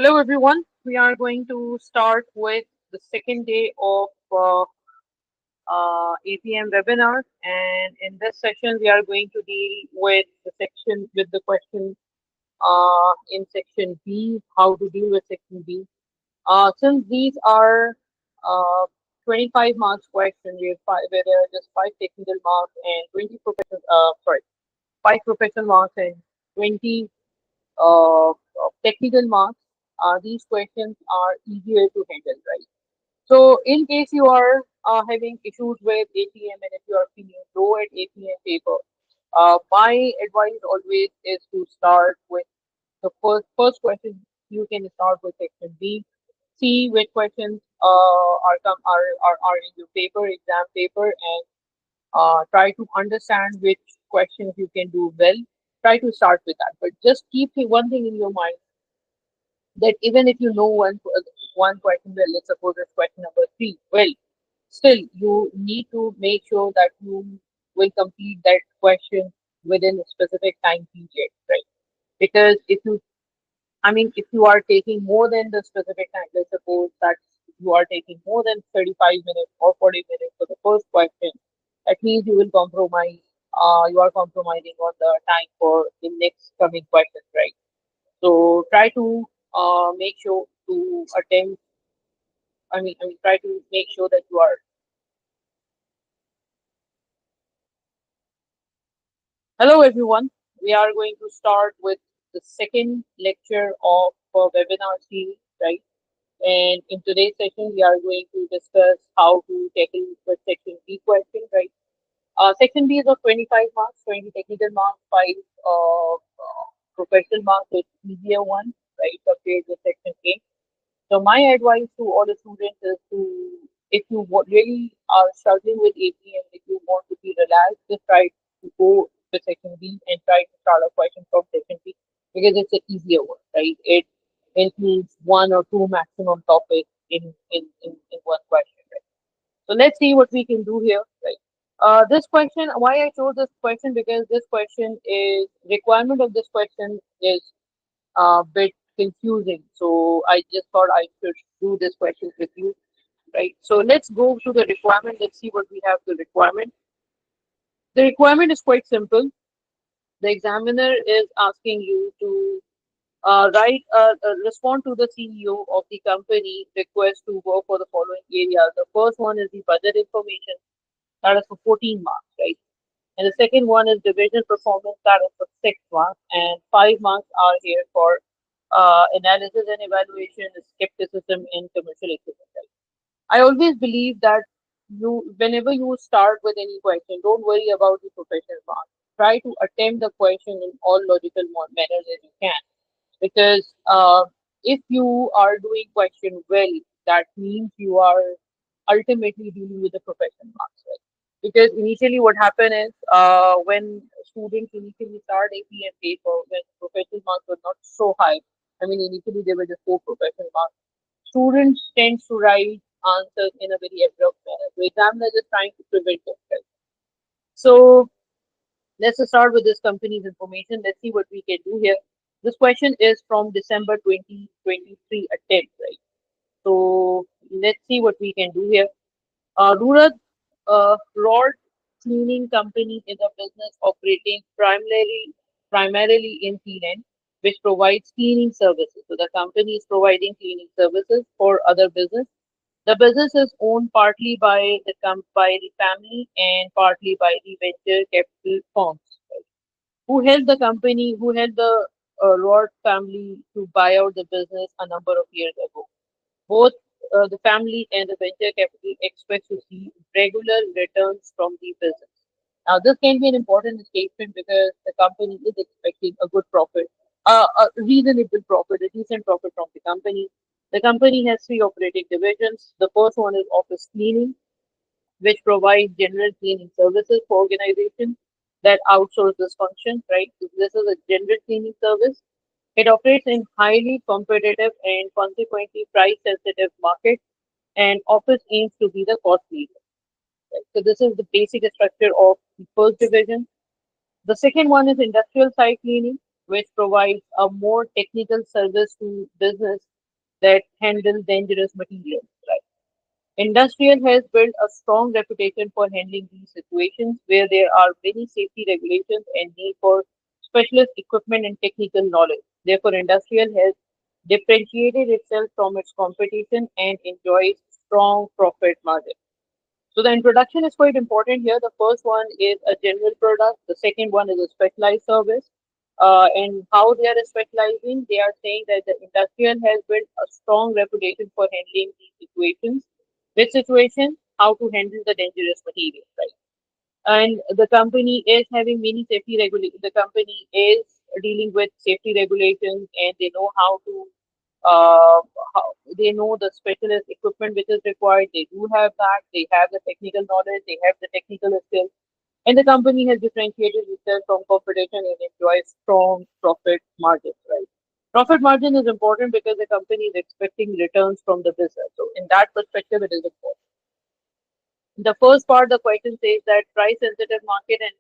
Hello, everyone. We are going to start with the second day of APM webinar, and in this session, we are going to deal with the section with the question in section B, how to deal with section B. Since these are uh, 25 marks question, where there are just five technical marks and 20 professional, five professional marks and 20 technical marks, these questions are easier to handle, right? So, in case you are having issues with APM and if you are feeling low at APM paper, my advice always is to start with the first question. You can start with section B. See which questions are in your paper, exam paper, and try to understand which questions you can do well. Try to start with that, but just keep one thing in your mind that even if you know one question well, let's suppose it's question number three, well, still you need to make sure that you will complete that question within a specific time period, right? Because if you are taking more than the specific time, let's suppose that you are taking more than 35 minutes or 40 minutes for the first question, that means you are compromising on the time for the next coming questions, right? So try to make sure to attempt. Try to make sure that you are. Hello, everyone. We are going to start with the second lecture of webinar series, right? And in today's session, we are going to discuss how to tackle the section B question, right? Section B is of 25 marks, 20 technical marks, 5 professional marks, so it's easier one, right, compared with section A. So my advice to all the students is if you really are struggling with AP and if you want to be relaxed, just try to go to section B and try to start a question from section B because it's an easier one, right? It includes one or two maximum topics in one question, right? So let's see what we can do here, right? This question, why I chose this question because this question is requirement of this question is a bit confusing. So I just thought I should do this question with you, right? So let's go to the requirement. Let's see what we have the requirement. The requirement is quite simple. The examiner is asking you to respond to the CEO of the company request to work for the following areas. The first one is the budget information, that is for 14 marks, right? And the second one is division performance, that is for 6 marks, and 5 marks are here for analysis and evaluation, skepticism, and commercial exercise. I always believe that whenever you start with any question, don't worry about the professional marks. Try to attempt the question in all logical manners as you can, because if you are doing question well, that means you are ultimately dealing with the professional marks, right? Because initially what happened is when students initially start APM paper, when professional marks were not so high, initially they were just 4 professional marks. Students tend to write answers in a very abrupt manner. So examiners are trying to prevent themselves. So let's start with this company's information. Let's see what we can do here. This question is from December 2023 attempt, right? So let's see what we can do here. Rural Rod Cleaning Company is a business operating primarily in Finland, which provides cleaning services. So the company is providing cleaning services for other business. The business is owned partly by the family and partly by the venture capital firms, right, who helped the Rod family to buy out the business a number of years ago. Both the family and the venture capital expect to see regular returns from the business. Now, this can be an important statement because the company is expecting a good profit, a reasonable profit, a decent profit from the company. The company has 3 operating divisions. The first one is office cleaning, which provides general cleaning services for organizations that outsource this function, right? So this is a general cleaning service. It operates in highly competitive and consequently price sensitive market, and office aims to be the cost leader. Right? So this is the basic structure of the first division. The second one is industrial site cleaning. which provides a more technical service to business that handle dangerous materials. Right. Industrial has built a strong reputation for handling these situations where there are many safety regulations and need for specialist equipment and technical knowledge. Therefore, industrial has differentiated itself from its competition and enjoys strong profit margin. So the introduction is quite important here. The first one is a general product. The second one is a specialized service. And how they are specializing, they are saying that the industrial has built a strong reputation for handling these situations. Which situation? How to handle the dangerous materials, right? And the company is having many safety regulations. The company is dealing with safety regulations, and they know how to uh, how, they know the specialist equipment which is required. They do have that. They have the technical knowledge. They have the technical skills, and the company has differentiated itself from competition and enjoys strong profit margins, right? Profit margin is important because the company is expecting returns from the business. So in that perspective, it is important. The first part, the question says that price sensitive market, and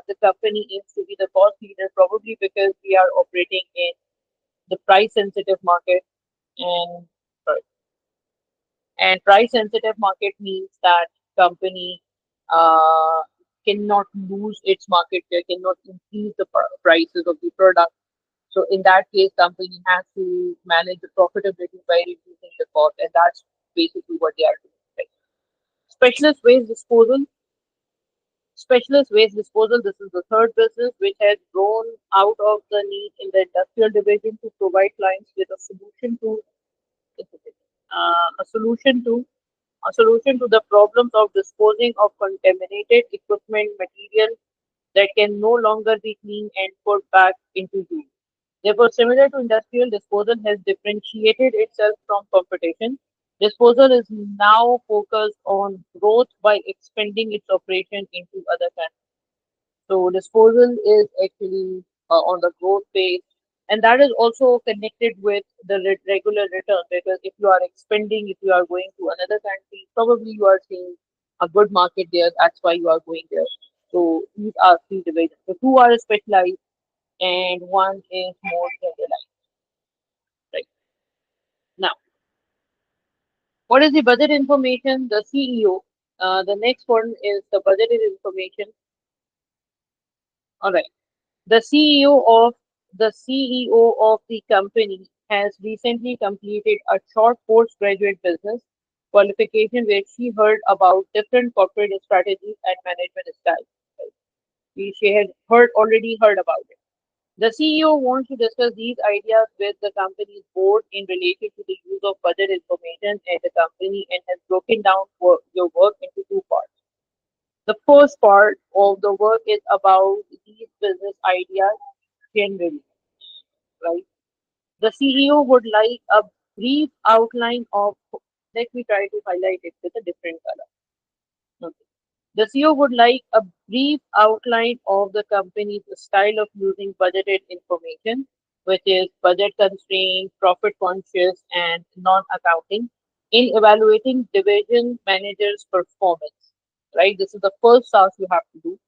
the company aims to be the cost leader, probably because we are operating in the price sensitive market. And sorry, and price sensitive market means that company uh, cannot lose its market share, cannot increase the prices of the product. So in that case, company has to manage the profitability by reducing the cost, and that's basically what they are doing. Right? Specialist waste disposal. Specialist waste disposal. This is the third business which has grown out of the need in the industrial division to provide clients with a solution to a solution to the problems of disposing of contaminated equipment material that can no longer be cleaned and put back into use. Therefore, similar to industrial, disposal has differentiated itself from competition. Disposal is now focused on growth by expanding its operation into other countries. So disposal is actually on the growth phase, and that is also connected with the regular return, because if you are expanding, if you are going to another country, probably you are seeing a good market there. That's why you are going there. So these are three divisions. So two are specialized, and one is more generalized. Right now, what is the budget information? The CEO. The next one is the budgeted information. All right. The CEO of the company has recently completed a short postgraduate business qualification where she heard about different corporate strategies and management styles. She had already heard about it. The CEO wants to discuss these ideas with the company's board in relation to the use of budget information at the company, and has broken down your work into two parts. The first part of the work is about these business ideas generally, right? The CEO would like a brief outline of, let me try to highlight it with a different color. Okay. The CEO would like a brief outline of the company's style of using budgeted information, which is budget constrained, profit conscious, and non accounting, in evaluating division managers' performance. Right? This is the first task you have to do.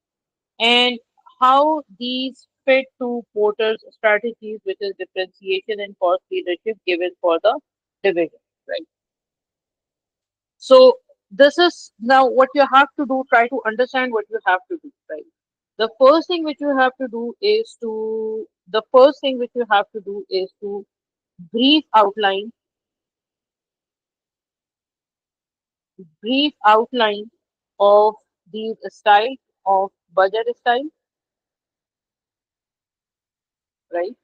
And how these fit to Porter's strategies, which is differentiation and cost leadership given for the division. Right? So this is now what you have to do. Try to understand what you have to do, right? The first thing which you have to do is to the first thing which you have to do is to brief outline, brief outline of the style of budget style, right?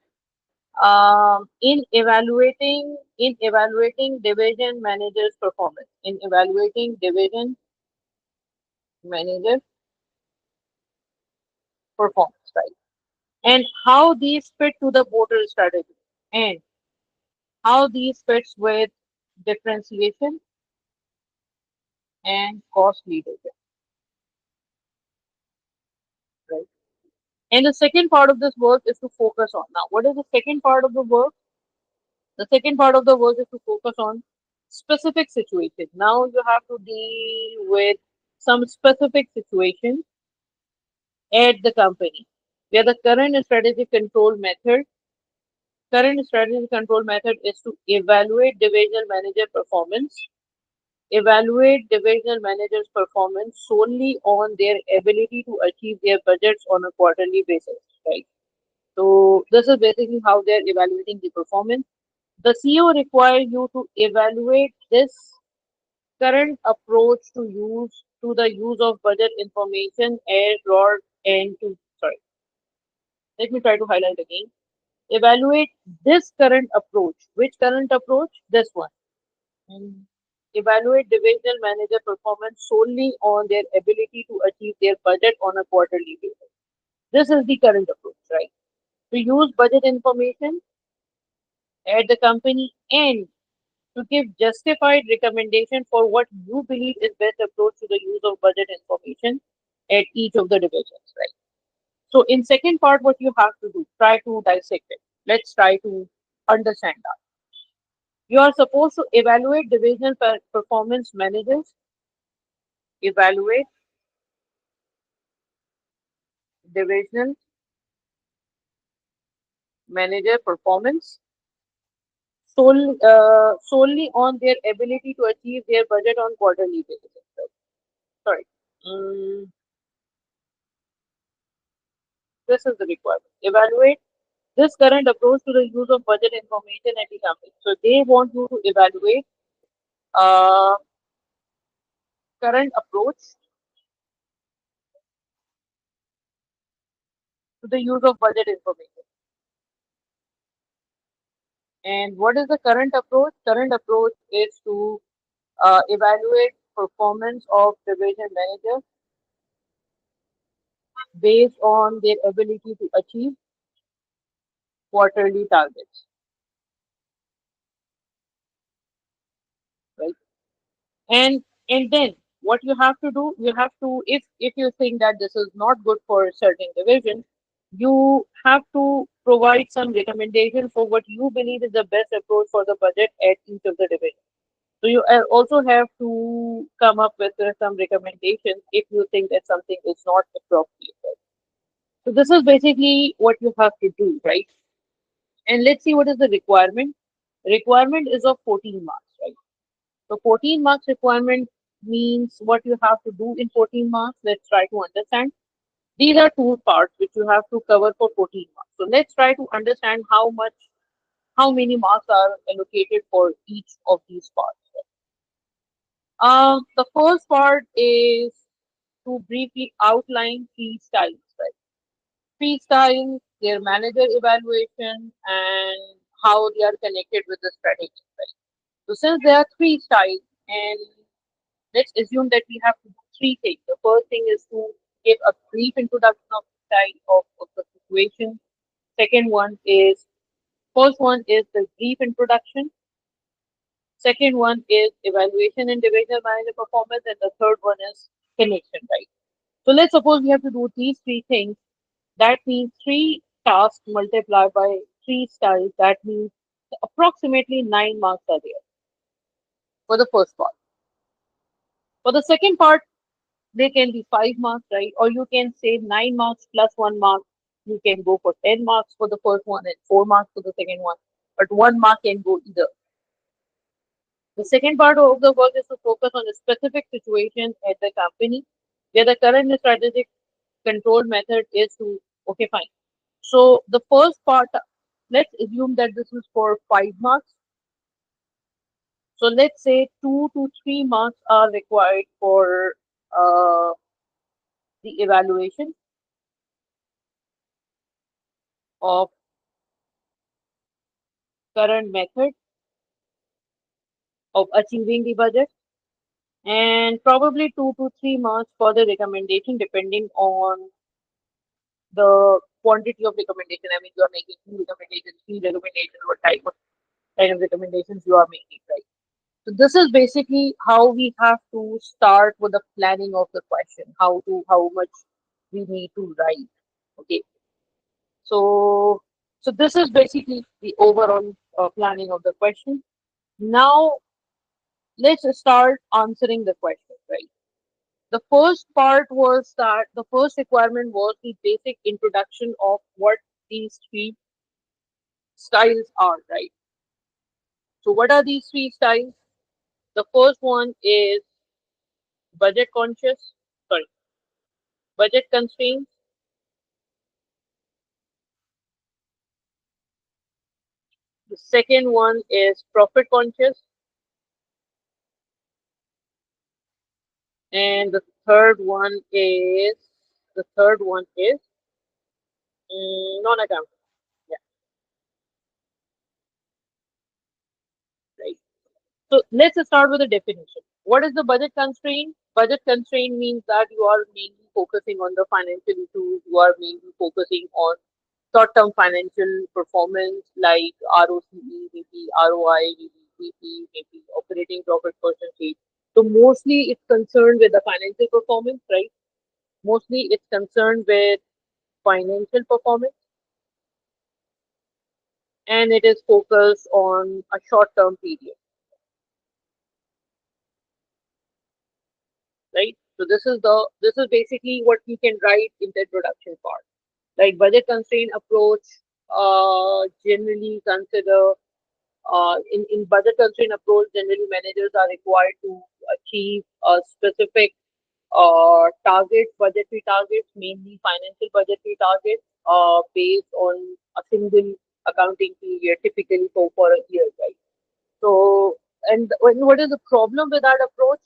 In evaluating division managers' performance, in evaluating division manager performance, right? And how these fit to the border strategy, and how these fits with differentiation and cost leadership, right? And the second part of this work is to focus on. Now, what is the second part of the work? The second part of the work is to focus on specific situations. Now you have to deal with some specific situations at the company. where the current strategic control method is to evaluate divisional managers' performance solely on their ability to achieve their budgets on a quarterly basis, right? So this is basically how they're evaluating the performance. The CEO requires you to evaluate this current approach to the use of budget information as broad and to sorry, let me try to highlight again. Evaluate this current approach. Which current approach? This one. And evaluate divisional manager performance solely on their ability to achieve their budget on a quarterly basis. This is the current approach, right? To use budget information at the company and to give justified recommendation for what you believe is best approach to the use of budget information at each of the divisions, right? So in second part, what you have to do, try to dissect it. Let's try to understand that. You are supposed to performance managers, evaluate divisional manager performance solely on their ability to achieve their budget on quarterly basis. Right? Sorry. Mm, this is the requirement. Evaluate this current approach to the use of budget information at the company. So they want you to evaluate uh, current approach to the use of budget information. And what is the current approach? Current approach is to evaluate performance of division managers based on their ability to achieve quarterly targets, right? And then what you have to do, you have to if you think that this is not good for a certain division, you have to provide some recommendation for what you believe is the best approach for the budget at each of the divisions. So you also have to come up with some recommendations if you think that something is not appropriate. Right? So this is basically what you have to do, right? And let's see what is the requirement. Requirement is of 14 marks, right? So 14 marks requirement means what you have to do in 14 marks. Let's try to understand. These are two parts which you have to cover for 14 marks. So let's try to understand how many marks are allocated for each of these parts. The first part is to briefly outline three styles, right? Three styles, their manager evaluation, and how they are connected with the strategy, right? So since there are three styles, and let's assume that we have to do three things. The first thing is to give a brief introduction of the style of the situation. Second one is first one is the brief introduction. Second one is evaluation and divisional manager performance, and the third one is connection, right? So let's suppose we have to do these three things. That means three tasks multiplied by three styles. That means approximately 9 marks are there for the first part. For the second part, they can be 5 marks, right? Or you can say 9 marks plus 1 mark. You can go for 10 marks for the first one and 4 marks for the second one. But 1 mark can go either. The second part of the work is to focus on a specific situation at the company where the current strategic control method is to, okay, fine. So the first part, let's assume that this is for 5 marks. So let's say 2 to 3 marks are required for uh, the evaluation of current method of achieving the budget, and probably 2 to 3 marks for the recommendation depending on the quantity of recommendation. I mean, you are making 2 recommendations, 3 recommendations, what type of kind of recommendations you are making, right? So this is basically how we have to start with the planning of the question, how much we need to write. Okay, so this is basically the overall planning of the question. Now let's start answering the question, right? The first part was that the first requirement was the basic introduction of what these three styles are, right? So, what are these three styles? The first one is budget conscious, sorry, budget constraints. The second one is profit conscious, and the third one is non-account. Yeah, right. So let's start with the definition. What is the budget constraint? Budget constraint means that you are mainly focusing on the financial issues. You are mainly focusing on short-term financial performance like ROCE, maybe ROI, maybe PP, maybe operating profit percentage. So mostly it's concerned with the financial performance, right? Mostly it's concerned with financial performance, and it is focused on a short-term period, right? So this is basically what we can write in the introduction part. Like budget constraint approach, generally consider in budget constraint approach, generally managers are required to achieve a specific budgetary targets, mainly financial budgetary targets, based on a single accounting period, typically for a year, right? So, and what is the problem with that approach?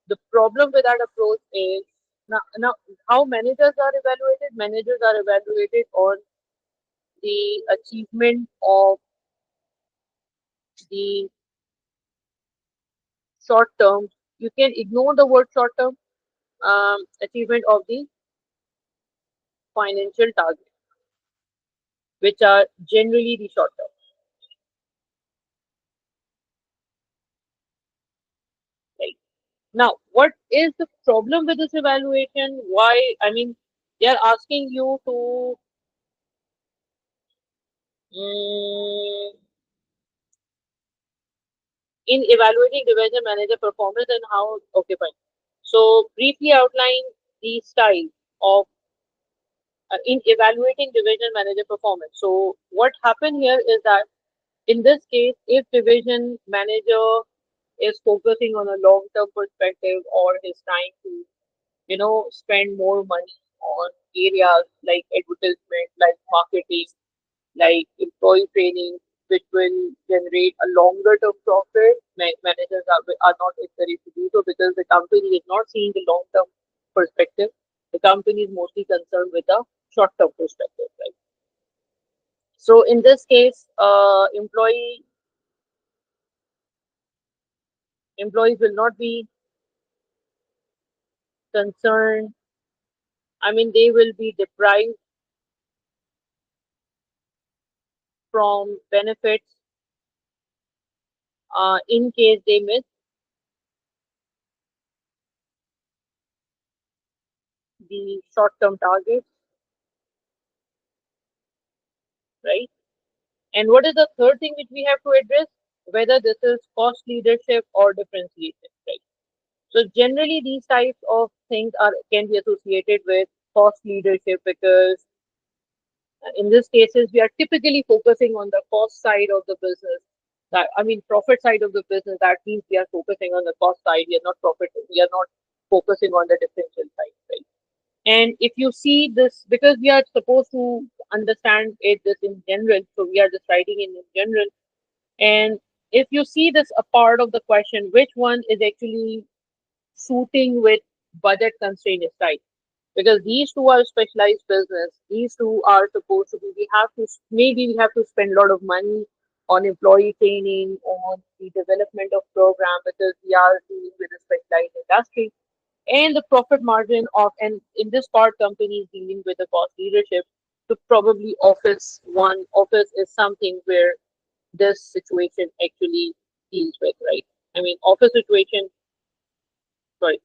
The problem with that approach is now how managers are evaluated. Managers are evaluated on the achievement of the short term. You can ignore the word short term, achievement of the financial targets, which are generally the short term. Right. Now, what is the problem with this evaluation? Why? I mean, they are asking you to mm, in evaluating division manager performance and how. Okay, fine. So, briefly outline the style of in evaluating division manager performance. So, what happened here is that in this case, if division manager is focusing on a long term perspective or is trying to, spend more money on areas like advertisement, like marketing, like employee training, which will generate a longer term profit, managers are not encouraged to do so because the company is not seeing the long term perspective. The company is mostly concerned with the short term perspective, right? So in this case, employees will not be concerned. I mean, they will be deprived from benefits in case they miss the short term targets, right? And what is the third thing which we have to address? Whether this is cost leadership or differentiation, right? So generally, these types of things are can be associated with cost leadership because in these cases we are typically focusing on the cost side of the business. That I mean, profit side of the business. That means we are focusing on the cost side. We are not profit. We are not focusing on the differential side, right? And if you see this, because we are supposed to understand it this in general, so we are just writing in general. And if you see this a part of the question, which one is actually suiting with budget constraint is right? Because these two are specialized business. These two are supposed to be. We have to spend a lot of money on employee training, on the development of program because we are dealing with a specialized industry and the profit margin of and in this part companies dealing with the cost leadership. So probably office is something where this situation actually deals with, right? I mean, sorry,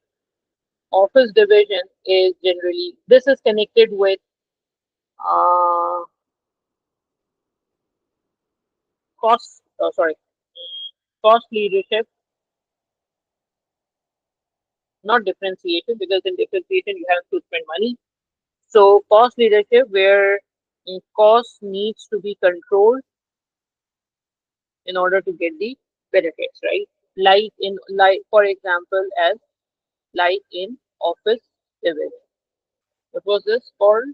office division is generally this is connected with uh, cost. Sorry, cost leadership not differentiation, because in differentiation you have to spend money. So cost leadership, where cost needs to be controlled in order to get the benefits, right? Like for example, as like in office level. What was this called?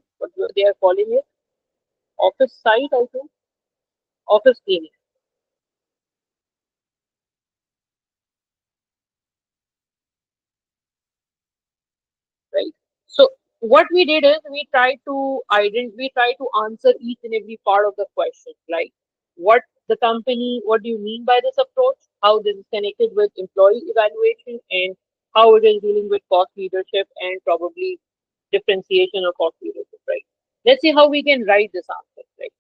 They are calling it? Office site, I think. Office cleaning, right? So what we did is we tried to answer each and every part of the question, like what the company, what do you mean by this approach, how this is connected with employee evaluation, and how it is dealing with cost leadership and probably differentiation of cost leadership, right? Let's see how we can write this answer, right?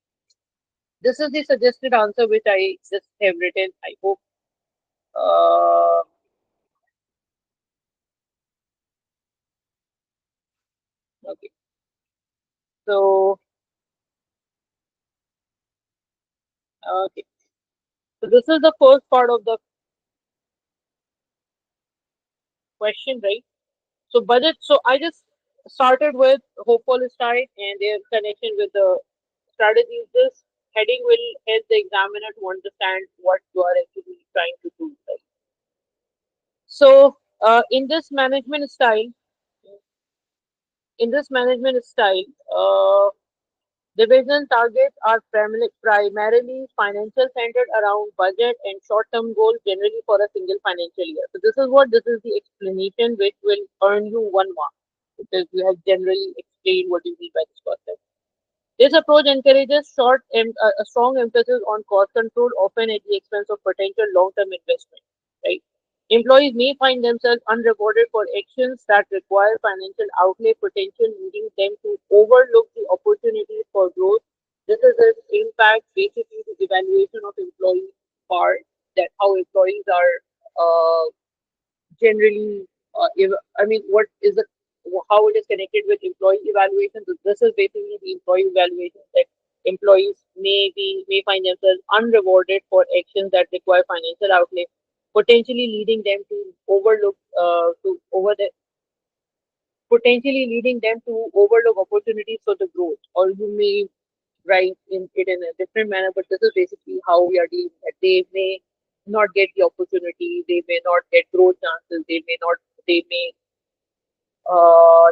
This is the suggested answer which I just have written. I hope. Uh, okay. So, okay. So this is the first part of the question, right? So budget. So I just started with hopeful start and their connection with the strategies. This heading will help the examiner to understand what you are actually trying to do, right? So in this management style, in this management style, division targets are primarily financial, centered around budget and short-term goals, generally for a single financial year. So this is the explanation which will earn you 1 mark, because you have generally explained what you mean by this concept. This approach encourages a strong emphasis on cost control, often at the expense of potential long-term investment. Right? Employees may find themselves unrewarded for actions that require financial outlay potential, leading them to overlook the opportunities for growth. This is an impact basically the evaluation of employee part, that how employees are generally, I mean, what is the how it is connected with employee evaluation. So this is basically the employee evaluation, that employees may find themselves unrewarded for actions that require financial outlay, potentially leading them to overlook to over the potentially leading them to overlook opportunities for the growth. Or you may write in it in a different manner, but this is basically how we are dealing with that. They may not get the opportunity, they may not get growth chances, they may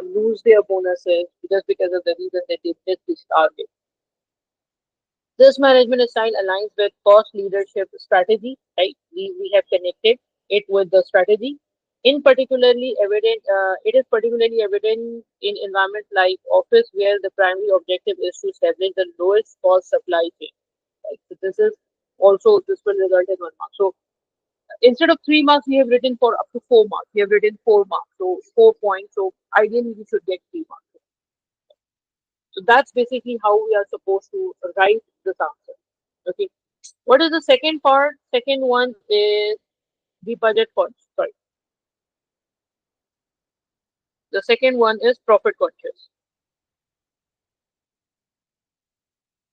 lose their bonuses just because of the reason that they missed this target. This management style aligns with cost leadership strategy, right? We have connected it with the strategy. It is particularly evident in environments like office, where the primary objective is to establish the lowest cost supply chain. Right? So this will result in 1 mark. So instead of 3 marks, we have written for up to 4 marks. We have written 4 marks, so 4 points. So ideally, we should get 3 marks. So that's basically how we are supposed to write this answer. Okay. What is the second part? Second one is the budget conscious. Sorry. The second one is profit conscious.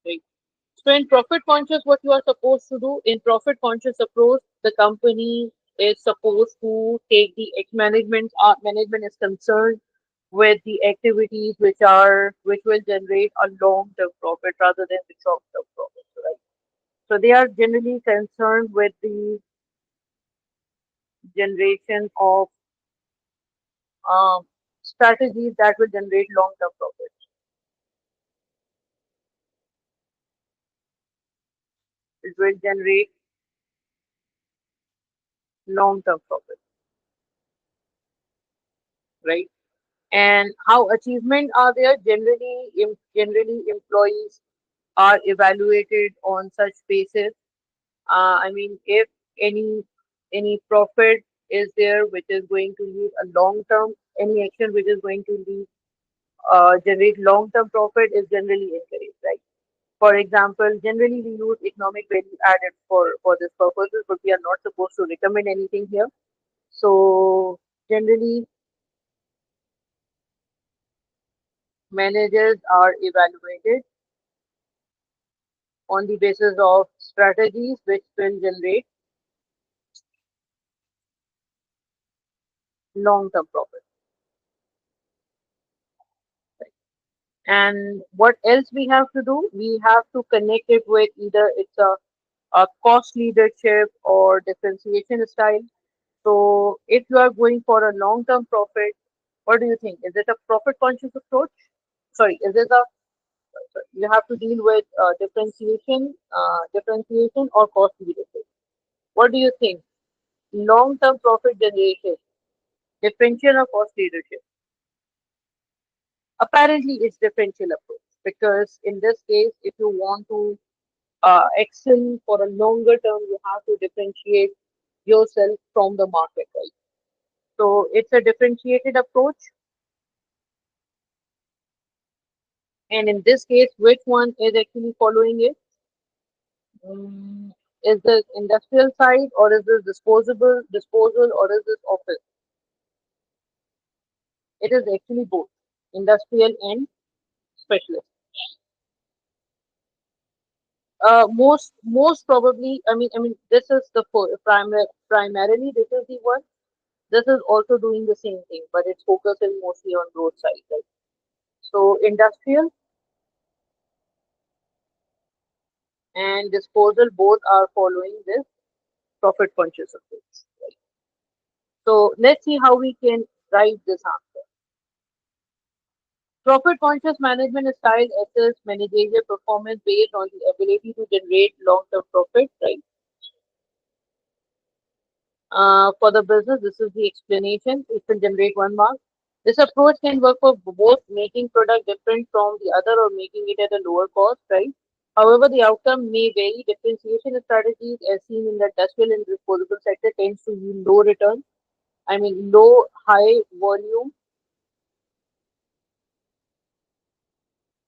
Right. So in profit conscious, what you are supposed to do in profit conscious approach, the company is supposed to take the management is concerned with the activities which will generate a long term profit rather than the short term profit. Right. So they are generally concerned with the generation of um, strategies that will generate long-term profits. It will generate long-term profits, right? And how achievement are there? Generally, employees are evaluated on such basis. I mean, if any any profit is there which is going to lead a long term, any action which is going to lead generate long term profit is generally encouraged, right? For example, generally we use economic value added for this purposes, but we are not supposed to recommend anything here. So generally, managers are evaluated on the basis of strategies which will generate long term profit. And what else we have to do? We have to connect it with either it's a cost leadership or differentiation style. So if you are going for a long term profit, what do you think? Is it a profit conscious approach? Sorry, is it a you have to deal with differentiation or cost leadership? What do you think? Long term profit generation, differential or cost leadership? Apparently, it's differential approach because in this case, if you want to excel for a longer term, you have to differentiate yourself from the market, right? So it's a differentiated approach. And in this case, which one is actually following it? Mm, is this industrial side or is this disposal or is this office? It is actually both industrial and specialist. Most probably, I mean, this is the primarily this is the one. This is also doing the same thing, but it's focusing mostly on growth side, right? So industrial and disposal both are following this profit conscious approach. Right? So let's see how we can drive this answer. Profit conscious management style assess managerial performance based on the ability to generate long term profit, right? For the business, this is the explanation. It will generate 1 mark. This approach can work for both making product different from the other or making it at a lower cost, right? However, the outcome may vary. Differentiation strategies, as seen in the industrial and disposable sector, tends to yield low return. I mean, low, high volume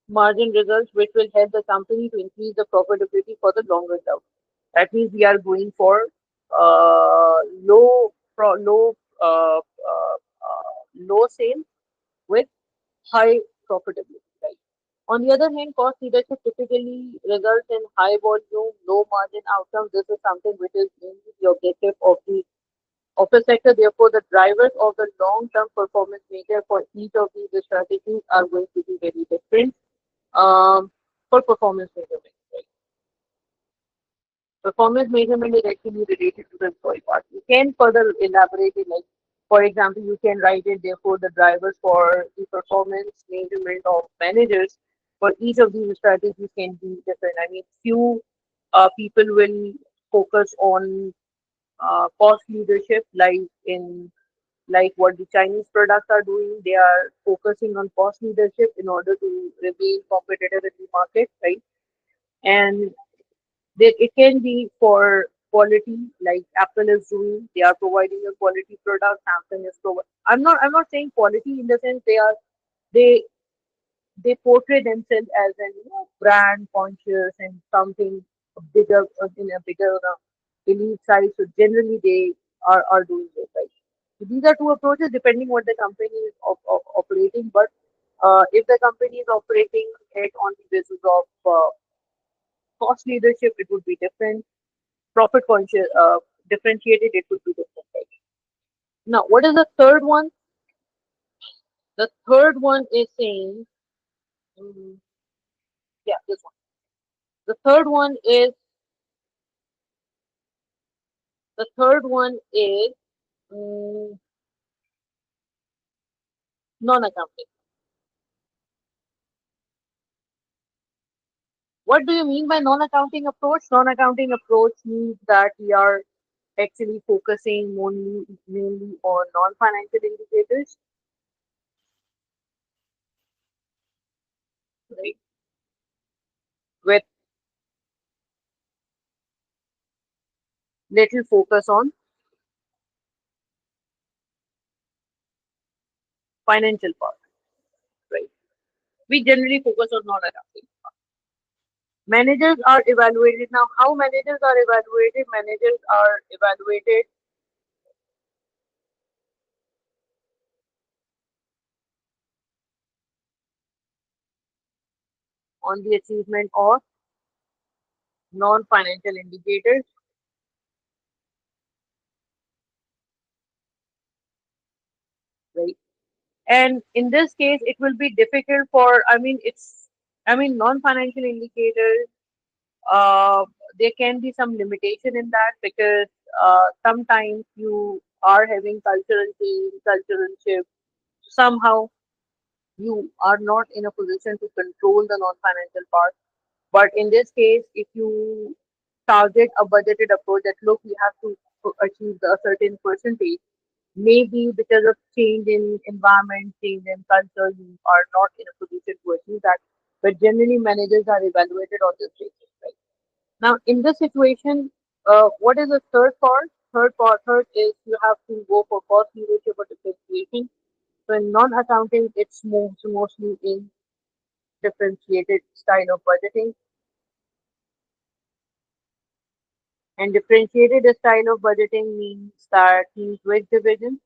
margin results, which will help the company to increase the profitability for the longer term. That means we are going for low low sales with high profitability. Right. On the other hand, cost leadership typically results in high volume, low margin outcomes. This is something which is mainly the objective of the sector. Therefore, the drivers of the long-term performance measure for each of these strategies are going to be very different for performance measurement. Right? Performance measurement is actually related to the employee part. You can further elaborate it, like, for example, you can write it, therefore, the drivers for the performance measurement of managers for each of these strategies can be different. I mean, few people will focus on cost leadership, like what the Chinese products are doing. They are focusing on cost leadership in order to remain competitive in the market, right? And it can be for quality, like Apple is doing. They are providing a quality product. Samsung is providing. I'm not saying quality in the sense they they portray themselves as an brand conscious and something bigger in a bigger elite size. So generally they are doing this, right? So these are two approaches depending what the company is operating. But if the company is operating it on the basis of cost leadership, it would be different. Profit conscious, differentiated, it would be different. Right? Now, what is the third one? The third one is saying, mm, yeah, this one. The third one is mm, non-accounting. What do you mean by non-accounting approach? Non-accounting approach means that we are actually focusing mainly on non-financial indicators, right? With little focus on financial part, right? We generally focus on non-accounting. Managers are evaluated now. How managers are evaluated? Managers are evaluated on the achievement of non-financial indicators. And in this case, it will be difficult for, non-financial indicators, uh, there can be some limitation in that because sometimes you are having cultural change, cultural shift. Somehow you are not in a position to control the non-financial part. But in this case, if you target a budgeted approach that look, we have to achieve a certain percentage, maybe because of change in environment, change in culture, you are not in a position to achieve that. But generally, managers are evaluated on this basis, right? Now, in this situation, what is the third part? Third is you have to go for cost leadership or differentiation. So in non-accounting, it's mostly in differentiated style of budgeting. And differentiated style of budgeting means which division?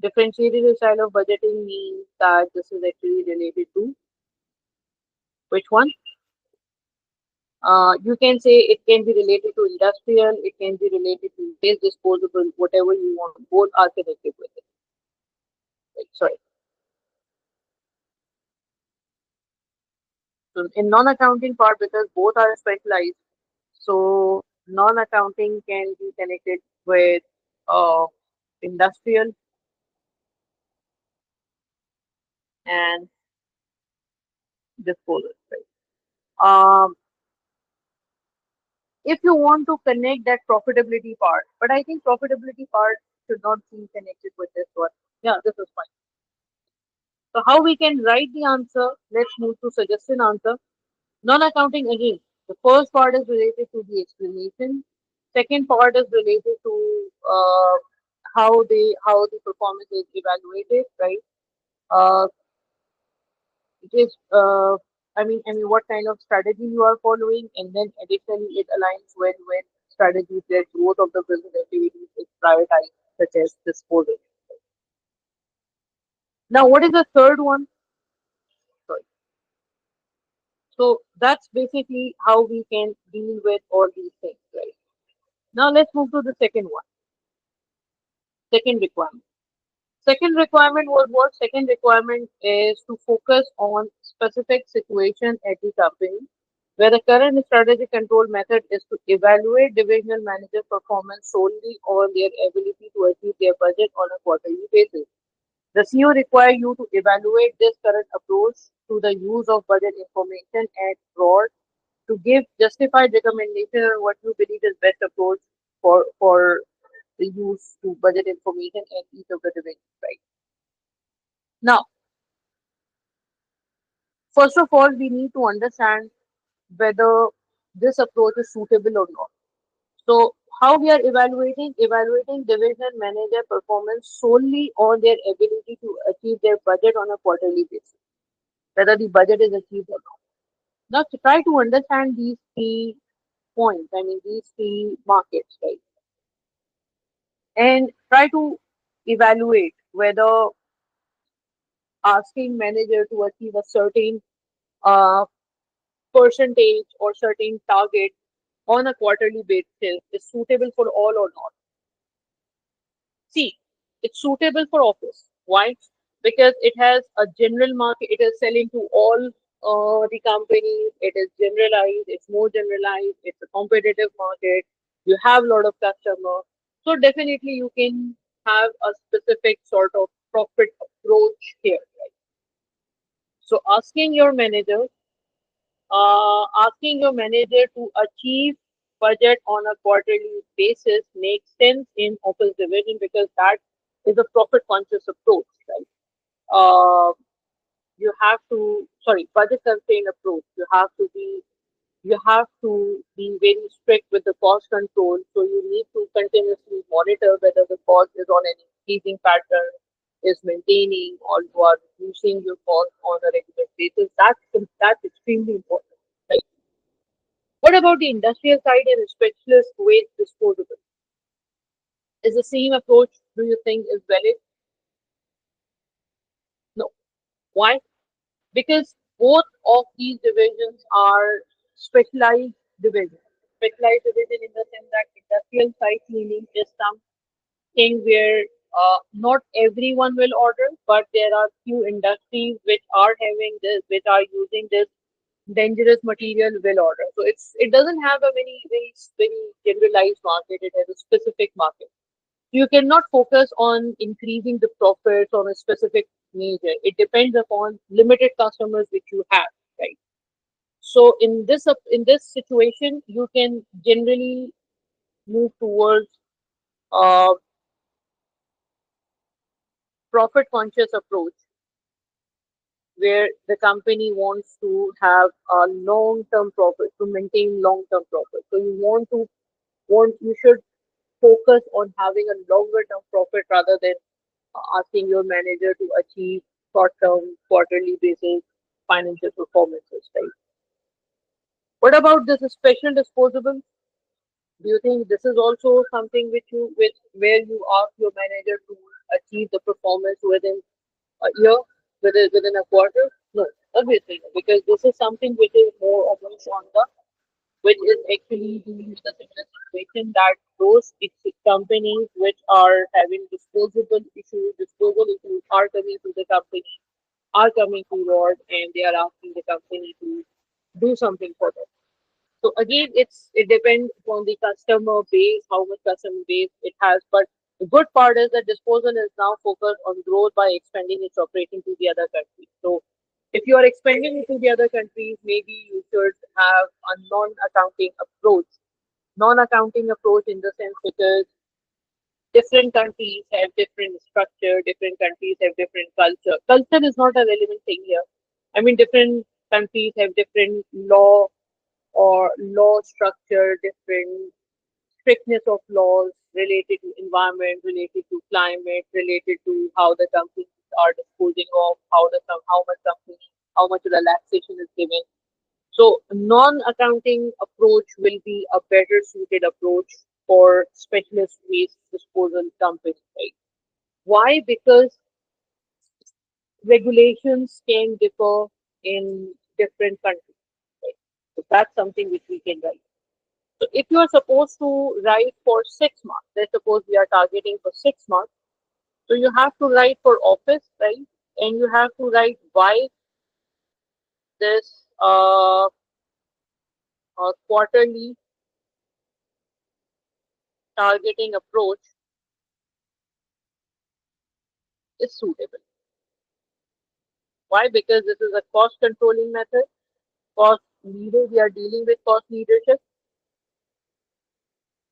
Differentiated style of budgeting means that this is actually related to which one? You can say it can be related to industrial, it can be related to waste disposable, whatever you want. Both are connected with it. Right? Sorry. So in non-accounting part, because both are specialized, so non-accounting can be connected with uh, industrial and disposal. Right? If you want to connect that profitability part, but I think profitability part should not be connected with this one. Yeah, this is fine. So how we can write the answer? Let's move to suggested answer. Non-accounting again. The first part is related to the explanation. Second part is related to how the performance is evaluated, right? Uh, it is what kind of strategy you are following, and then additionally it aligns when strategies where growth of the business activities is prioritized, such as disposal. Now, what is the third one? Sorry. So that's basically how we can deal with all these things, right? Now let's move to the second one. Second requirement. Second requirement was what? Second requirement is to focus on specific situation at the company where the current strategic control method is to evaluate divisional manager performance solely on their ability to achieve their budget on a quarterly basis. The CEO require you to evaluate this current approach to the use of budget information and broad to give justified recommendation on what you believe is best approach for the use to budget information and each of the divisions, right? Now, first of all, we need to understand whether this approach is suitable or not. So, how we are evaluating division manager performance solely on their ability to achieve their budget on a quarterly basis, whether the budget is achieved or not. Now, to try to understand these three points, these three markets, right, and try to evaluate whether asking manager to achieve a certain uh, percentage or certain target on a quarterly basis is suitable for all or not. See, it's suitable for office. Why? Because it has a general market, it is selling to all the companies, it is generalized, it's more generalized, it's a competitive market, you have a lot of customers. So definitely you can have a specific sort of profit approach here. Right? So asking your manager to achieve budget on a quarterly basis makes sense in office division because that is a profit conscious approach, right? Uh, you have to budget constrained approach. You have to be very strict with the cost control. So you need to continuously monitor whether the cost is on an increasing pattern, is maintaining, or you are reducing your cost on a regular basis. That's extremely important. Right? What about the industrial side and specialist waste disposable? Is the same approach, do you think, is valid? No. Why? Because both of these divisions are specialized divisions. Specialized division in the sense that industrial site cleaning is something where Not everyone will order, but there are few industries which are having this, which are using this dangerous material will order. So it doesn't have a very generalized market. It has a specific market. You cannot focus on increasing the profits on a specific major. It depends upon limited customers which you have, right? So in this situation, you can generally move towards a profit conscious approach where the company wants to have a long term profit to maintain long term profit. So you should focus on having a longer term profit rather than asking your manager to achieve short term quarterly basis financial performances, right? What about this special disposable? Do you think this is also something which where you ask your manager to achieve the performance within a year, within a quarter? No, obviously not, because this is something which is more almost on the which is actually dealing with the similar situation that those companies which are having disposal issues are coming to the company, are coming to Rod, and they are asking the company to do something for them. So again, it depends on the customer base, how much customer base it has. But the good part is that disposal is now focused on growth by expanding its operation to the other countries. So if you are expanding it to the other countries, maybe you should have a non-accounting approach. Non-accounting approach in the sense because different countries have different structure, different countries have different culture. Culture is not a relevant thing here. I mean, different countries have different law structure, different strictness of laws related to environment, related to climate, related to how the companies are disposing of, how much company, how much relaxation is given. So non-accounting approach will be a better suited approach for specialist waste disposal companies, right? Why? Because regulations can differ in different countries, right? So that's something which we can write. So if you are supposed to write for 6 months, let's suppose we are targeting for 6 months, so you have to write for office, right? And you have to write why this quarterly targeting approach is suitable. Why? Because this is a cost controlling method. Cost leader, we are dealing with cost leadership,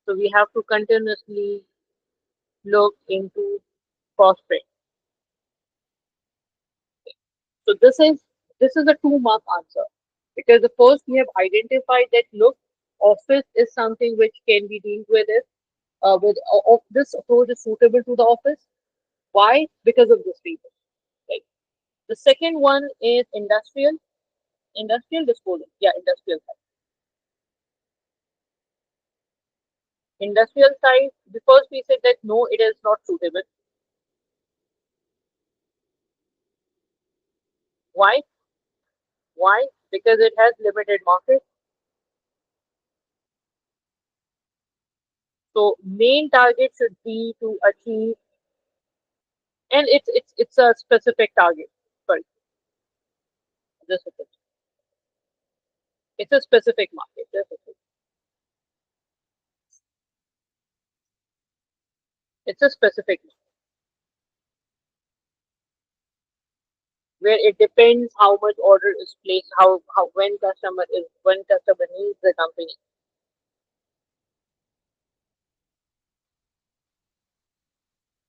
so we have to continuously look into cost trend. So this is a 2 mark answer because the first we have identified that look, office is something which can be dealt with it. This approach is suitable to the office. Why? Because of this reason. Right. The second one is industrial disposal. Yeah, industrial side. Industrial side. The first we said that no, it is not suitable. Why? Why? Because it has limited market. So main target should be to achieve, and it's a specific target. Sorry, just a second. It's a specific market. Just a second. It's a specific market where it depends how much order is placed, how when customer needs the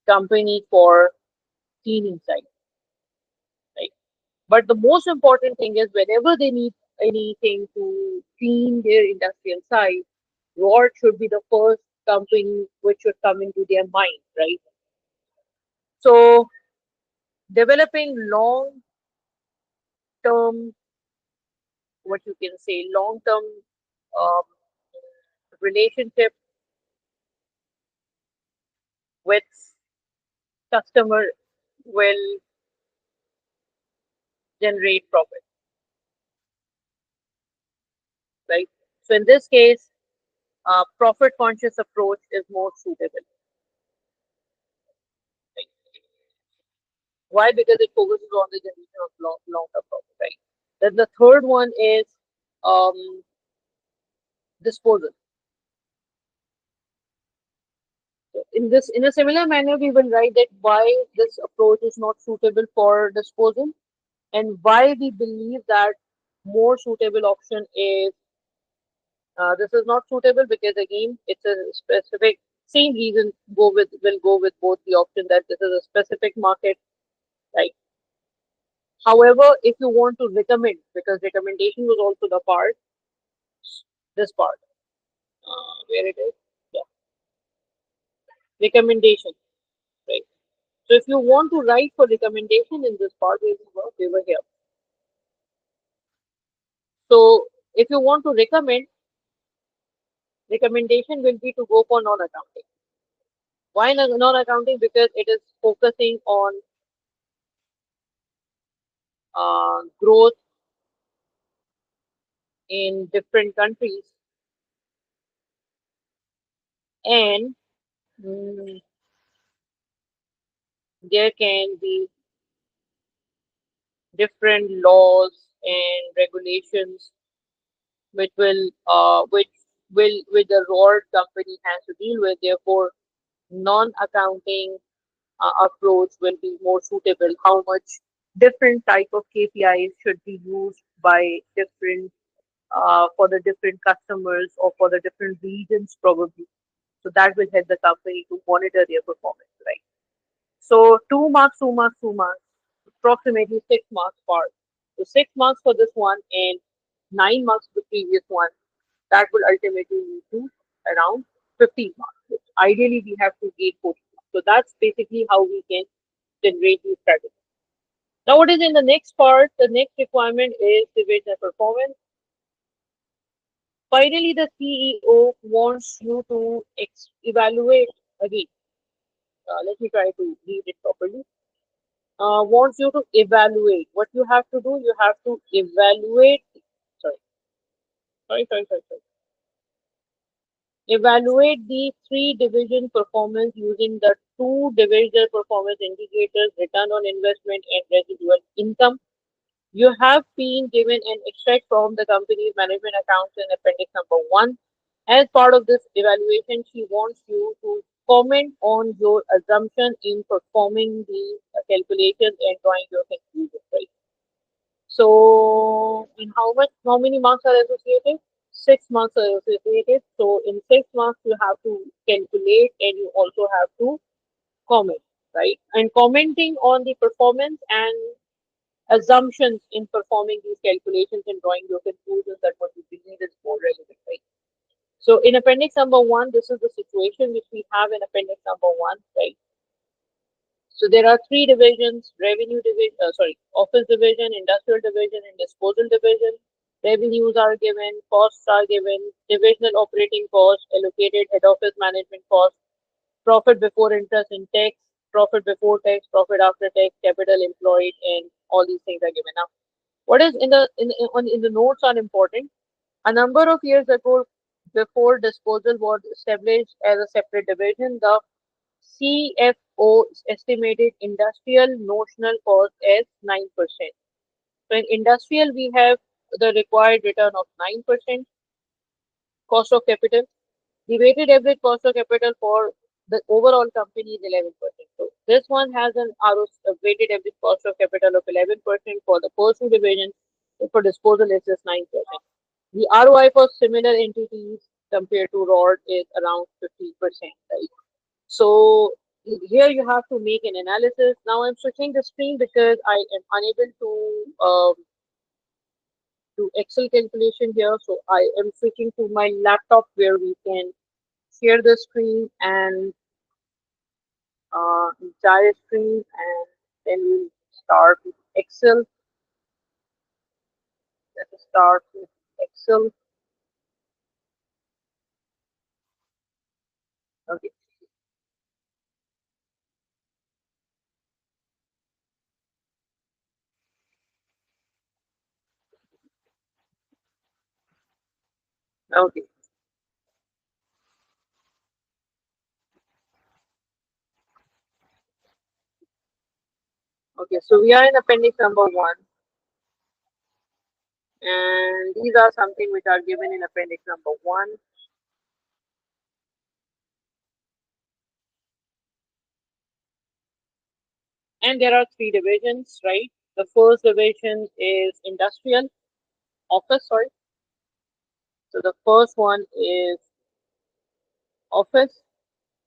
company for cleaning side, right? But the most important thing is whenever they need anything to clean their industrial site, what should be the first company which should come into their mind, right? So developing long term, what you can say, long term um, relationship with customer will generate profit, right? So in this case, profit conscious approach is more suitable. Why? Because it focuses on the generation of long-term profit, right? Then the third one is um, disposal. So in a similar manner, we will write that why this approach is not suitable for disposal, and why we believe that more suitable option is this is not suitable, because again it's a specific, same reason go with will go with both the option, that this is a specific market, right? However, if you want to recommend, because recommendation was also the part, this part, where it is, yeah, recommendation, right? So if you want to write for recommendation in this part, we were here. So if you want to recommend, recommendation will be to go for non-accounting. Why non-accounting? Because it is focusing on growth in different countries, and mm, there can be different laws and regulations which the reward company has to deal with. Therefore, non-accounting approach will be more suitable. How much different type of KPIs should be used by different for the different customers or for the different regions probably. So that will help the company to monitor their performance, right? So 2 marks, 2 marks, 2 marks, approximately 6 marks part. So 6 marks for this one and 9 marks for the previous one. That will ultimately lead to around 15 marks. Which ideally, we have to get 14 marks. So that's basically how we can generate these strategies. Now, what is in the next part? The next requirement is divisional performance. Finally, the CEO wants you to evaluate again. Let me try to read it properly. Wants you to evaluate. What you have to do, you have to evaluate. Sorry, sorry. Evaluate the three division performance using the two divisional performance indicators, return on investment and residual income. You have been given an extract from the company's management accounts in appendix number 1. As part of this evaluation, she wants you to comment on your assumption in performing the calculations and drawing your conclusions, right? So, in how many marks are associated? 6 marks are associated. So, in 6 marks, you have to calculate and you also have to comment, right? And commenting on the performance and assumptions in performing these calculations and drawing your conclusions, that what you believe is more relevant, right? So, in appendix number 1, this is the situation which we have in appendix number 1, right? So there are three divisions: revenue division, office division, industrial division, and disposal division. Revenues are given, costs are given, divisional operating costs, allocated head office management costs, profit before interest and tax, profit before tax, profit after tax, capital employed, and all these things are given. Now, what is in the notes are important. A number of years ago, before disposal was established as a separate division, the CFO estimated industrial notional cost as 9%. So in industrial, we have the required return of 9% cost of capital. The weighted average cost of capital for the overall company is 11%. So this one has an a weighted average cost of capital of 11% for the first two divisions. For disposal, it's just 9%. The ROI for similar entities compared to ROD is around 15%, right? So here you have to make an analysis. Now I'm switching the screen because I am unable to do Excel calculation here. So I am switching to my laptop where we can share the screen and entire screen, and then we'll start with Excel. Let's start with Excel. Okay, okay, Okay, so we are in appendix number 1, and these are something which are given in appendix number 1. And there are three divisions, right? The first division is industrial, office, sorry. So the first one is office,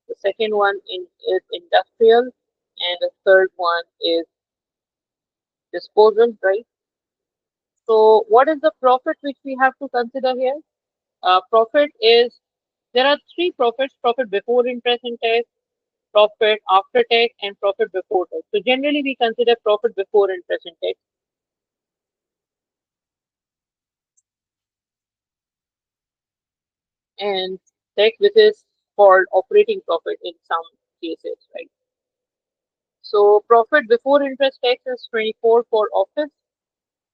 the second one is industrial, and the third one is disposal, right? So what is the profit which we have to consider here? Profit is, there are three profits: profit before interest and tax, profit after tax, and profit before tax. So generally we consider profit before interest and tax, and tax, which is called operating profit in some cases, right? So profit before interest tax is 24 for office,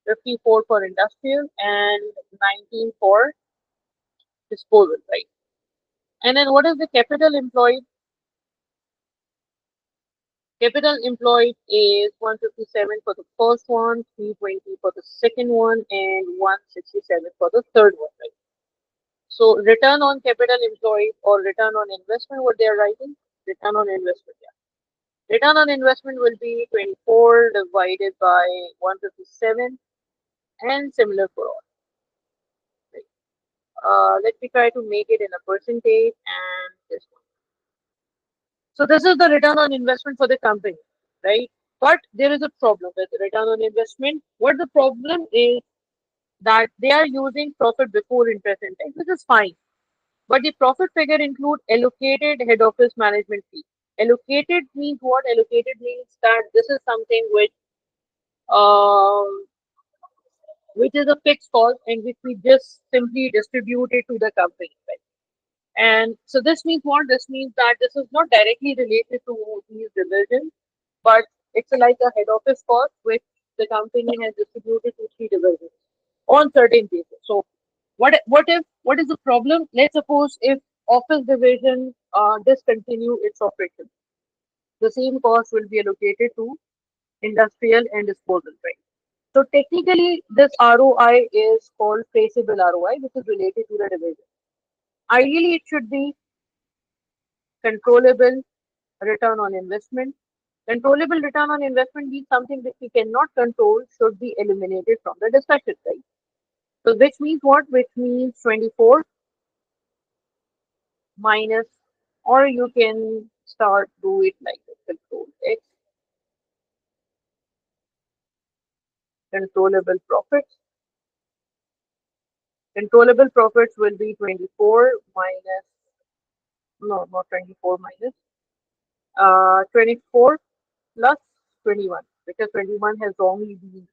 54 for industrial, and 19 for disposal, right? And then what is the capital employed? Capital employed is 157 for the first one, 320 for the second one, and 167 for the third one, right? So return on capital employed or return on investment, what they are writing? Return on investment, yeah. Return on investment will be 24 divided by 157, and similar for all, right? Let me try to make it in a percentage and this one. So this is the return on investment for the company, right? But there is a problem with return on investment. What the problem is that they are using profit before interest and tax, which is fine. But the profit figure include allocated head office management fee. Allocated means what? Allocated means that this is something um, which is a fixed cost and which we just simply distribute it to the company, right? And so this means what? This means that this is not directly related to these divisions, but it's like a head office cost which the company has distributed to three divisions on certain basis. So what is the problem? Let's suppose if office division discontinue its operation, the same cost will be allocated to industrial and disposal, right? So technically, this ROI is called traceable ROI, which is related to the division. Ideally, it should be controllable return on investment. Controllable return on investment means something which we cannot control should be eliminated from the discussion, right? So which means what? Which means 24 minus, or you can start do it like this: control X, controllable profits. Controllable profits will be 24 minus, no, not 24 minus, 24 plus 21, because 21 has wrongly been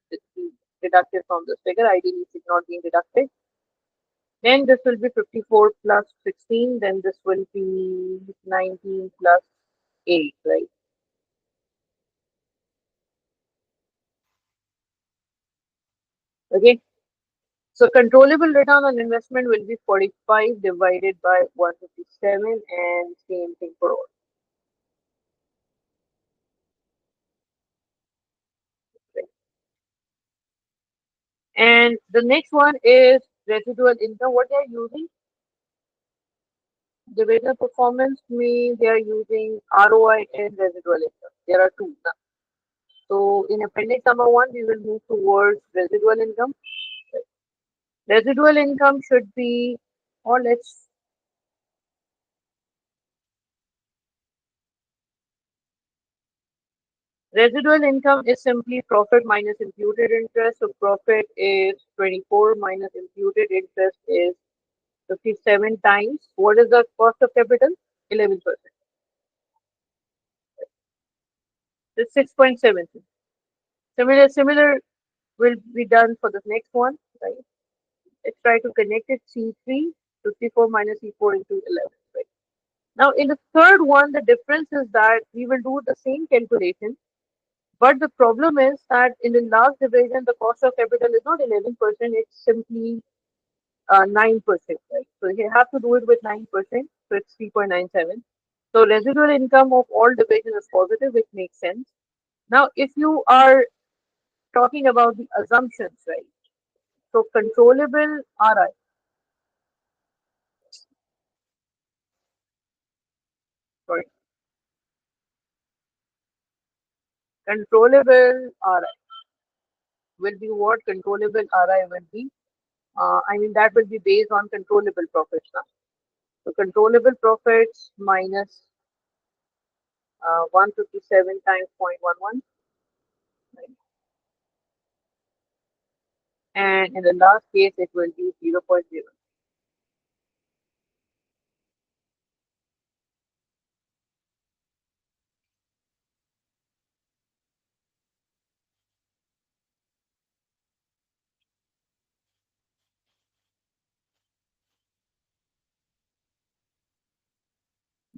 deducted from this figure. Ideally, it should not be deducted. Then this will be 54 plus 16. Then this will be 19 plus 8, right? Okay. So controllable return on investment will be 45 divided by 157, and same thing for all. Right? And the next one is residual income. What they are using? Divisional performance means they are using ROI and residual income. There are two now. So in appendix number 1, we will move towards residual income. Residual income should be, or let's, residual income is simply profit minus imputed interest. So profit is 24 minus imputed interest is 57 times. What is the cost of capital? 11%. It's 6.7. Similar will be done for the next one, right? Let's try to connect it. C3, 54 minus C4 into 11, right? Now in the third one, the difference is that we will do the same calculation, but the problem is that in the last division, the cost of capital is not 11%, it's simply 9%, right? So you have to do it with 9%, so it's 3.97. So residual income of all division is positive, which makes sense. Now, if you are talking about the assumptions, right? So controllable RI, sorry, controllable RI will be what controllable RI will be. I mean, that will be based on controllable profits. Now. So controllable profits minus 157 times 0.11, right? And in the last case, it will be 0.0.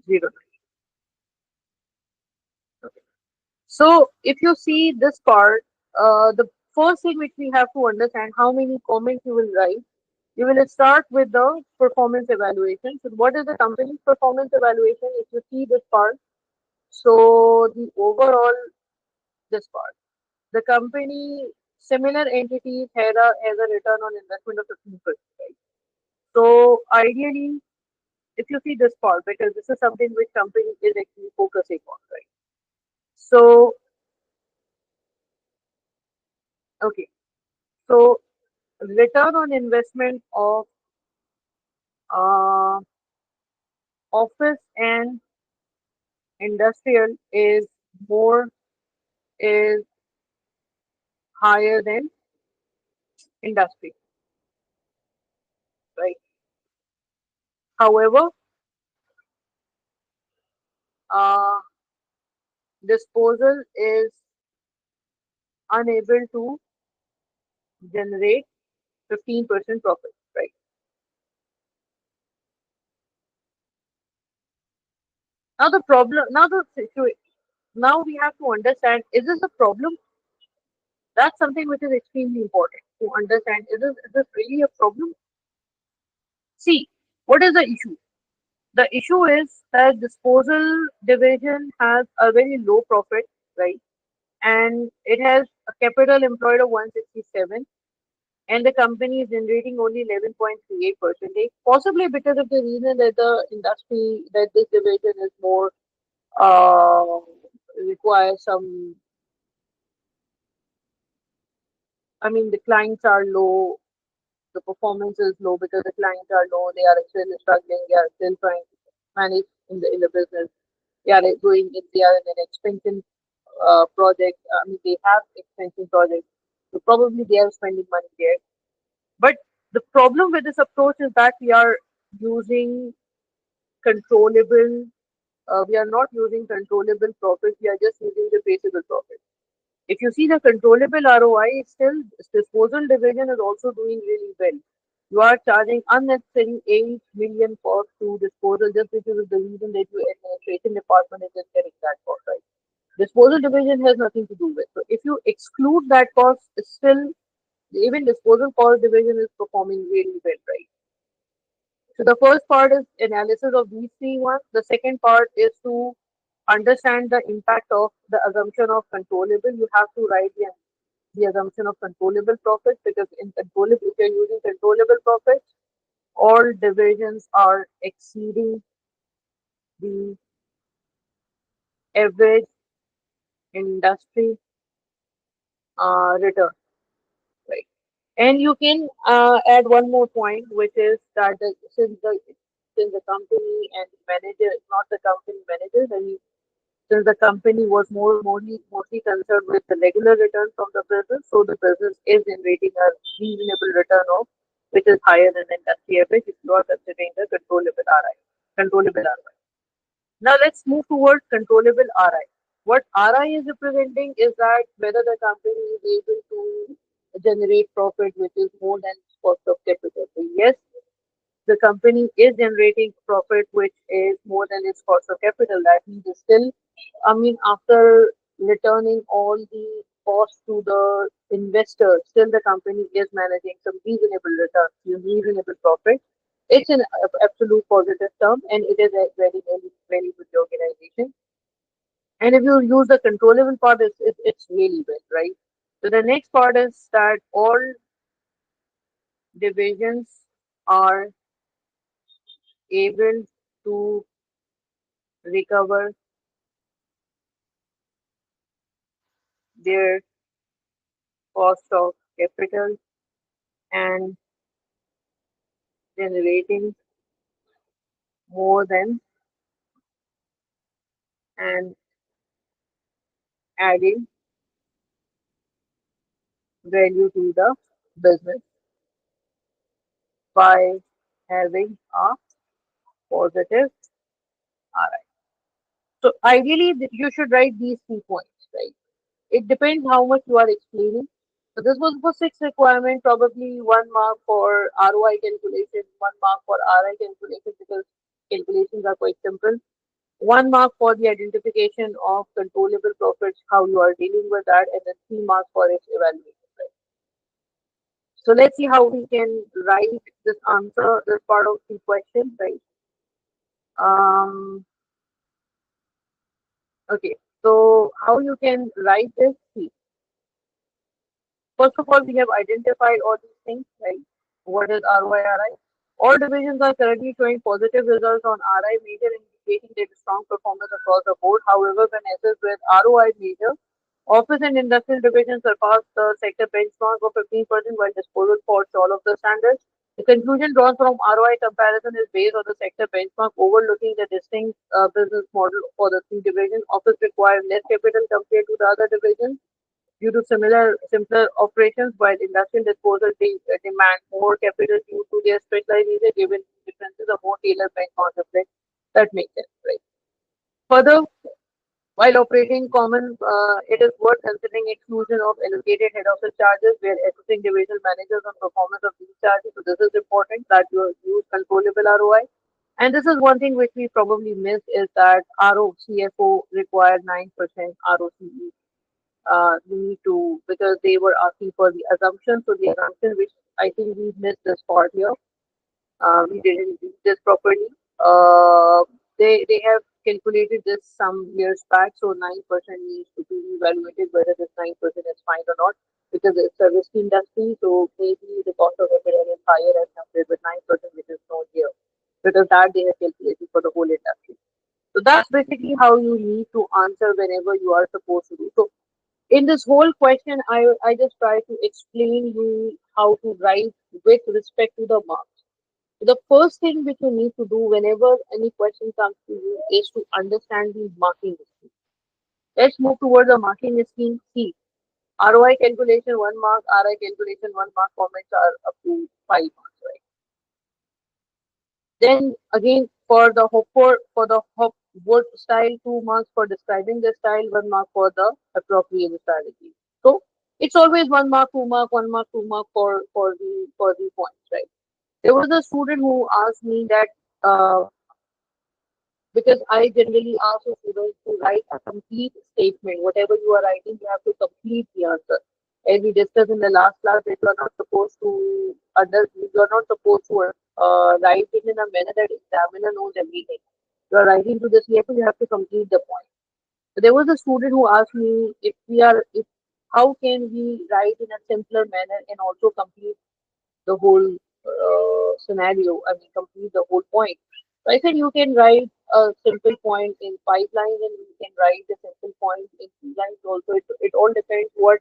0. Okay. So if you see this part, the first thing which we have to understand how many comments you will write. You will start with the performance evaluation. So what is the company's performance evaluation? If you see this part, so the overall this part, the company similar entities has a return on investment of 15%, right? So ideally, if you see this part, because this is something which company is actually focusing on, right? So okay, so return on investment of uh, office and industrial more is higher than industry, right? However, uh, disposal is unable to generate 15% profit, right? Now the problem, now the situation, now we have to understand: is this a problem? That's something which is extremely important to understand. Is this really a problem? See, what is the issue? The issue is that disposal division has a very low profit, right? And it has a capital employed of 167, and the company is generating only 11.38%, possibly because of the reason that the industry, that this division is more, uh, requires some, I mean, the clients are low, the performance is low because the clients are low, they are still struggling, they are still trying to manage in the business. They are doing it, they are in an expansion project. I mean, they have expansion projects, so probably they are spending money there. But the problem with this approach is that we are using controllable, we are not using controllable profit, we are just using the traceable profit. If you see the controllable ROI, still disposal division is also doing really well. You are charging unnecessary 8 million cost to disposal just because of the reason that your administration department is just getting that cost, right? Disposal division has nothing to do with. So if you exclude that cost, still even disposal cost division is performing really well, right? So the first part is analysis of these three ones. The second part is to understand the impact of the assumption of controllable. You have to write the assumption of controllable profits, because in controllable, if you're using controllable profits, all divisions are exceeding the average industry return, right? And you can add one more point, which is that since the company and the manager, not the company managers, I mean, since the company was mostly concerned with the regular return from the business, so the business is generating a reasonable return of which is higher than the industry average if you are considering the controllable RI. Controllable RI. Now let's move towards controllable RI. What RI is representing is that whether the company is able to generate profit which is more than its cost of capital. So yes, the company is generating profit which is more than its cost of capital. That means it's still, I mean, after returning all the cost to the investor, still the company is managing some reasonable returns, reasonable profit. It's an absolute positive term, and it is a very, very, very good organization. And if you use the controllable part, it's really big, right? So the next part is that all divisions are able to recover their cost of capital and generating more than and adding value to the business by having a positive RI. So ideally, you should write these 2 points, right? It depends how much you are explaining. So this was for six requirement, probably 1 mark for ROI calculation, 1 mark for RI calculation because calculations are quite simple. 1 mark for the identification of controllable profits, how you are dealing with that, and then 3 marks for its evaluation. Right? So let's see how we can write this answer, this part of the question, right? Um, okay, so how you can write this? See, first of all, we have identified all these things, right? What is ROI? All divisions are currently showing positive results on RI major, indicating there is strong performance across the board. However, when assessed with ROI major, office and industrial divisions surpassed the sector benchmark of 15% while disposal falls all of the standards. The conclusion drawn from ROI comparison is based on the sector benchmark, overlooking the distinct business model for the three divisions. Office requires less capital compared to the other divisions due to simpler operations, while industrial disposal demand more capital due to their specialization, given differences of more tailored bank concept. That makes sense, right? Further, while operating common, it is worth considering exclusion of allocated head office charges where assessing divisional managers on performance of these charges. So this is important that you use controllable ROI. And this is one thing which we probably missed is that ROCFO required 9% ROCE we need to because they were asking for the assumption. So the assumption which I think we missed this part here. We didn't do this properly. Uh, they have calculated this some years back. So 9% needs to be evaluated whether this 9% is fine or not because it's a risky industry. So maybe the cost of capital is higher as compared with 9% which is not here because that they have calculated for the whole industry. So that's basically how you need to answer whenever you are supposed to do. So in this whole question, I just try to explain you how to write with respect to the marks. The first thing which you need to do whenever any question comes to you is to understand the marking scheme. Let's move towards the marking scheme. See, ROI calculation 1 mark, RI calculation 1 mark, comments are up to 5 marks, right? Then again for the Hopwood style, 2 marks for describing the style, 1 mark for the appropriate strategy. So it's always 1 mark, 2 mark, 1 mark, 2 mark for the points, right? There was a student who asked me that because I generally ask the students to write a complete statement. Whatever you are writing, you have to complete the answer. As we discussed in the last class, that you are not supposed to you are not supposed to write it in a manner that examiner knows everything. You are writing to the CFO, you have to complete the point. So there was a student who asked me if how can we write in a simpler manner and also complete the whole scenario, I mean, complete the whole point. So I said you can write a simple point in 5 lines and you can write a simple point in 3 lines also. It all depends what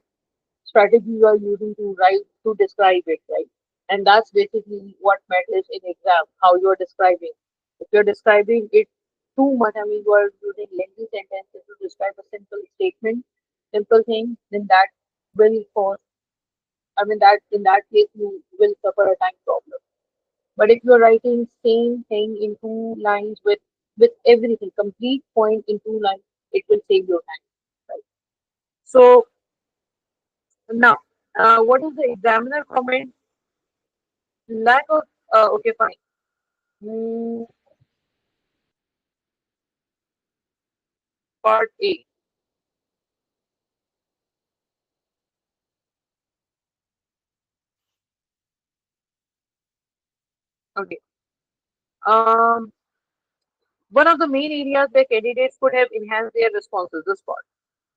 strategy you are using to write to describe it, right? And that's basically what matters in exam, how you are describing. If you're describing it too much, I mean, you are using lengthy sentences to describe a simple statement, simple thing, then that will cause I mean that in that case you will suffer a time problem. But if you're writing same thing in 2 lines with everything, complete point in 2 lines, it will save your time. Right? So now, what is the examiner comment? Lack of okay, fine. Hmm, part A. Okay. Um, One of the main areas where candidates could have enhanced their responses, this part.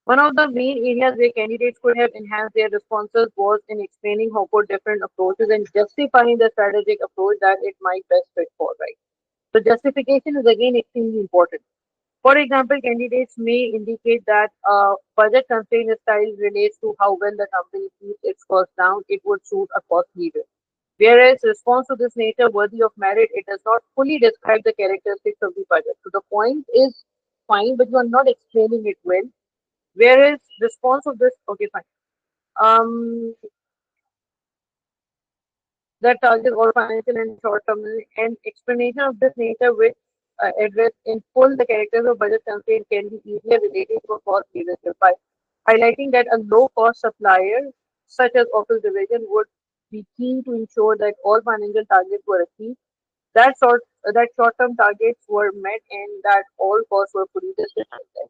One of the main areas where candidates could have enhanced their responses was in explaining how for different approaches and justifying the strategic approach that it might best fit for, right? So justification is again extremely important. For example, candidates may indicate that budget constraint style relates to how well the company keeps its costs down. It would suit a cost leader. Whereas response to this nature worthy of merit, it does not fully describe the characteristics of the budget. So the point is fine, but you are not explaining it well. Whereas response of this, okay, fine. That targets all financial and short-term and explanation of this nature which address in full the characters of budget constraint can be easier related to a cost leadership by highlighting that a low-cost supplier such as office division would be keen to ensure that all financial targets were achieved, that short-term targets were met, and that all costs were fully justified.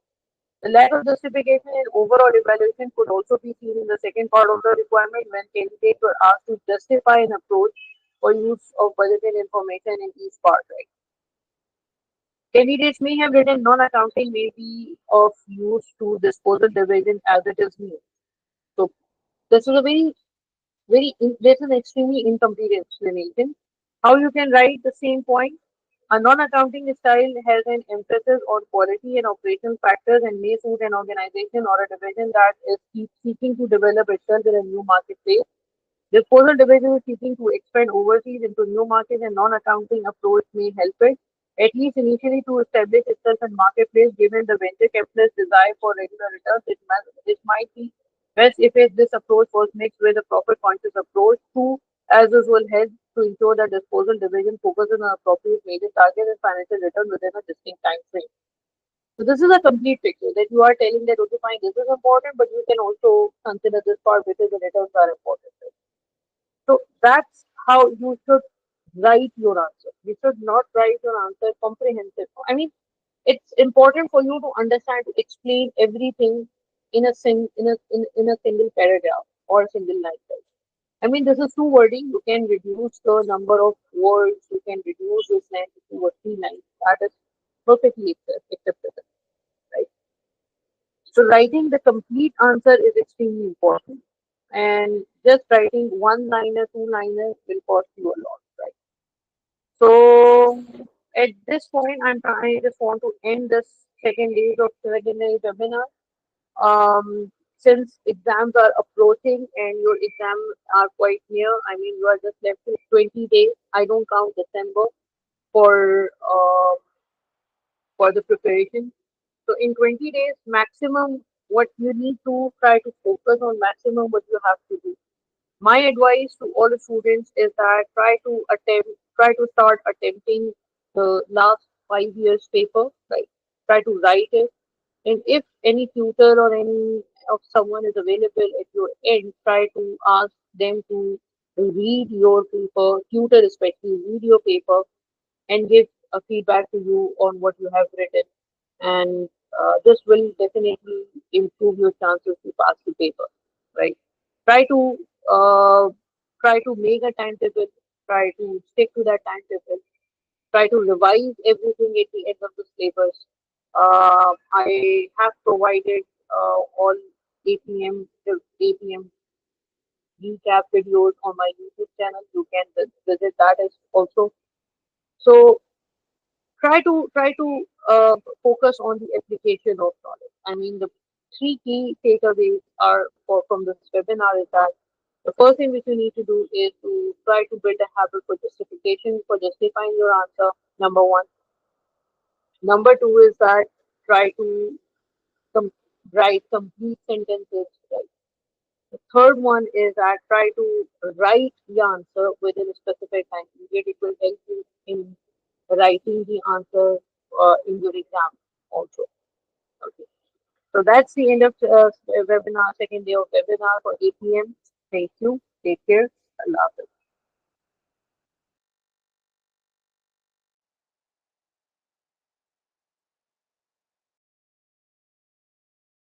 The lack of justification in overall evaluation could also be seen in the second part of the requirement when candidates were asked to justify an approach or use of budgeted information in each part. Right? Candidates may have written non-accounting may be of use to disposal division as it is new. So this is a this is an extremely incomplete explanation. How you can write the same point? A non-accounting style has an emphasis on quality and operational factors and may suit an organization or a division that is seeking to develop itself in a new marketplace. Disposal division is seeking to expand overseas into new markets and non-accounting approach may help it, at least initially to establish itself in marketplace given the venture capitalist desire for regular returns. It might be best if this approach was mixed with a profit conscious approach to, as usual, help to ensure that disposal division focuses on appropriate major targets and financial return within a distinct time frame. So this is a complete picture that you are telling that okay fine this is important but you can also consider this part because the returns are important. Right? So that's how you should write your answer. You should not write your answer comprehensive. I mean, it's important for you to understand to explain everything in a in a single paragraph or a single line. Right? I mean, this is too wordy. You can reduce the number of words. You can reduce this length to 2 or 3 lines. That is perfectly acceptable, right? So writing the complete answer is extremely important, and just writing one liner, two liners will cost you a lot, right? So at this point, I just want to end this second day webinar. Since exams are approaching and your exams are quite near, I mean you are just left with 20 days. I don't count December for uh, for the preparation. So in 20 days maximum, what you need to try to focus on maximum what you have to do. My advice to all the students is that try to start attempting the last 5 years paper, right? Try to write it, and if any tutor or any of someone is available at your end, try to ask them to read your paper, tutor especially read your paper and give a feedback to you on what you have written. And this will definitely improve your chances to pass the paper, right? Try to uh, try to make a timetable, try to stick to that timetable, try to revise everything at the end of the syllabus. I have provided all APM APM recap videos on my YouTube channel. You can visit that as also. So try to focus on the application of knowledge. I mean, the three key takeaways are from this webinar is that the first thing which you need to do is to try to build a habit for justification, for justifying your answer. Number one. Number two is that try to com- write complete sentences. Right. The third one is that try to write the answer within a specific time period. It will help you in writing the answer in your exam also. Okay. So that's the end of webinar, second day of webinar for APM. Thank you. Take care. Allah Hafiz.